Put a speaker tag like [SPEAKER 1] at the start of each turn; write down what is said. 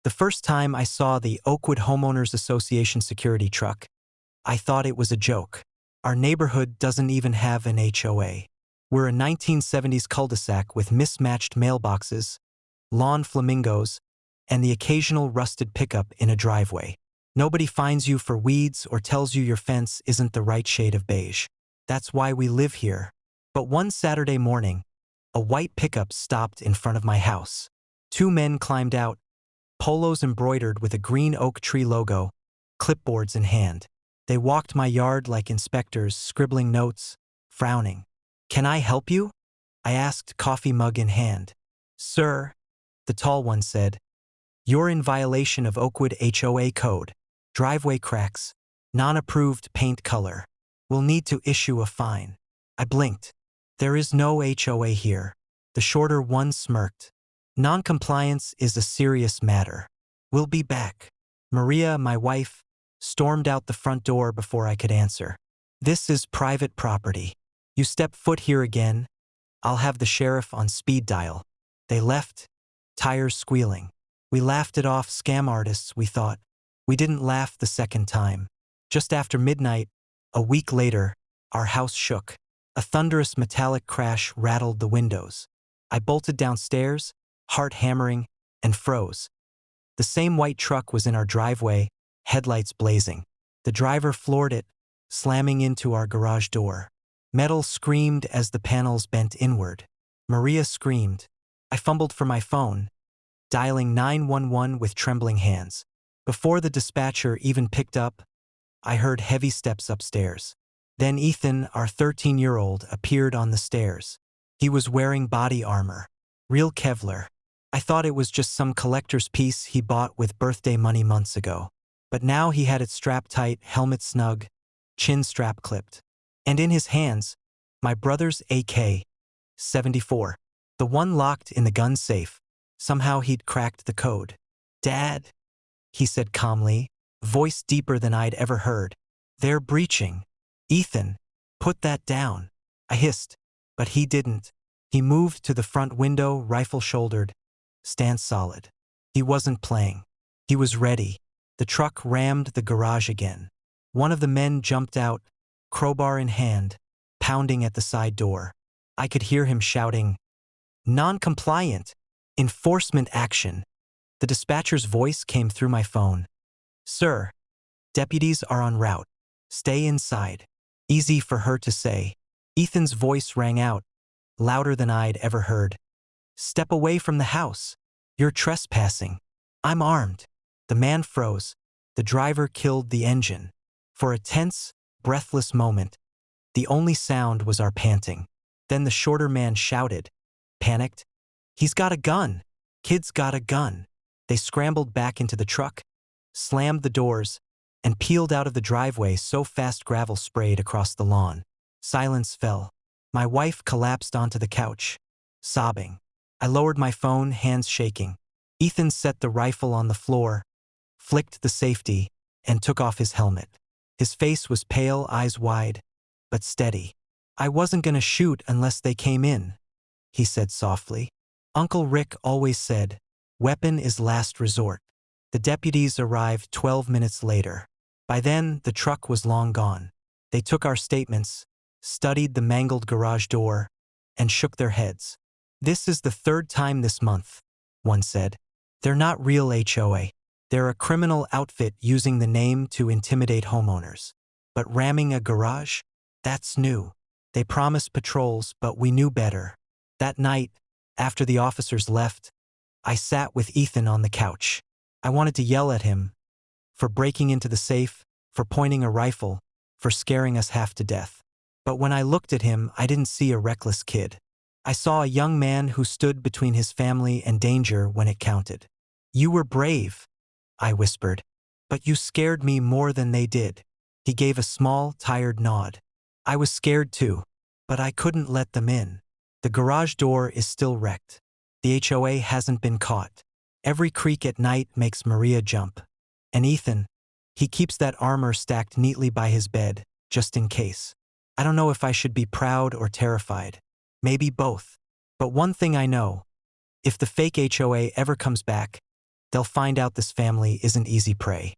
[SPEAKER 1] The first time I saw the Oakwood Homeowners Association security truck, I thought it was a joke. Our neighborhood doesn't even have an HOA. We're a 1970s cul-de-sac with mismatched mailboxes, lawn flamingos, and the occasional rusted pickup in a driveway. Nobody fines you for weeds or tells you your fence isn't the right shade of beige. That's why we live here. But one Saturday morning, a white pickup stopped in front of my house. Two men climbed out, polos embroidered with a green oak tree logo, clipboards in hand. They walked my yard like inspectors, scribbling notes, frowning. "Can I help you?" I asked, coffee mug in hand. "Sir," the tall one said, "you're in violation of Oakwood HOA code. Driveway cracks, non-approved paint color. We'll need to issue a fine." I blinked. "There is no HOA here." The shorter one smirked. "Non-compliance is a serious matter. We'll be back." Maria, my wife, stormed out the front door before I could answer. "This is private property. You step foot here again, I'll have the sheriff on speed dial." They left, tires squealing. We laughed it off, scam artists, we thought. We didn't laugh the second time. Just after midnight, a week later, our house shook. A thunderous metallic crash rattled the windows. I bolted downstairs, heart hammering, and froze. The same white truck was in our driveway, headlights blazing. The driver floored it, slamming into our garage door. Metal screamed as the panels bent inward. Maria screamed. I fumbled for my phone, dialing 911 with trembling hands. Before the dispatcher even picked up, I heard heavy steps upstairs. Then Ethan, our 13-year-old, appeared on the stairs. He was wearing body armor, real Kevlar. I thought it was just some collector's piece he bought with birthday money months ago. But now he had it strapped tight, helmet snug, chin strap clipped. And in his hands, my brother's AK-74. The one locked in the gun safe. Somehow he'd cracked the code. "Dad," he said calmly, voice deeper than I'd ever heard. "They're breaching." "Ethan, put that down," I hissed, but he didn't. He moved to the front window, rifle shouldered, stand solid. He wasn't playing. He was ready. The truck rammed the garage again. One of the men jumped out, crowbar in hand, pounding at the side door. I could hear him shouting, "Non-compliant! Enforcement action!" The dispatcher's voice came through my phone. "Sir, deputies are en route. Stay inside." Easy for her to say. Ethan's voice rang out, louder than I'd ever heard. "Step away from the house. You're trespassing. I'm armed." The man froze. The driver killed the engine. For a tense, breathless moment, the only sound was our panting. Then the shorter man shouted, panicked, "He's got a gun! Kid's got a gun!" They scrambled back into the truck, slammed the doors, and peeled out of the driveway so fast gravel sprayed across the lawn. Silence fell. My wife collapsed onto the couch, sobbing. I lowered my phone, hands shaking. Ethan set the rifle on the floor, flicked the safety, and took off his helmet. His face was pale, eyes wide, but steady. "I wasn't gonna shoot unless they came in," he said softly. "Uncle Rick always said, weapon is last resort." The deputies arrived 12 minutes later. By then, the truck was long gone. They took our statements, studied the mangled garage door, and shook their heads. "This is the third time this month," one said. "They're not real HOA. They're a criminal outfit using the name to intimidate homeowners. But ramming a garage? That's new. They promised patrols, but we knew better." That night, after the officers left, I sat with Ethan on the couch. I wanted to yell at him for breaking into the safe, for pointing a rifle, for scaring us half to death. But when I looked at him, I didn't see a reckless kid. I saw a young man who stood between his family and danger when it counted. "You were brave," I whispered, "but you scared me more than they did." He gave a small, tired nod. "I was scared too, but I couldn't let them in. The garage door is still wrecked. The HOA hasn't been caught. Every creak at night makes Maria jump. And Ethan, he keeps that armor stacked neatly by his bed, just in case. I don't know if I should be proud or terrified. Maybe both. But one thing I know, if the fake HOA ever comes back, they'll find out this family isn't easy prey.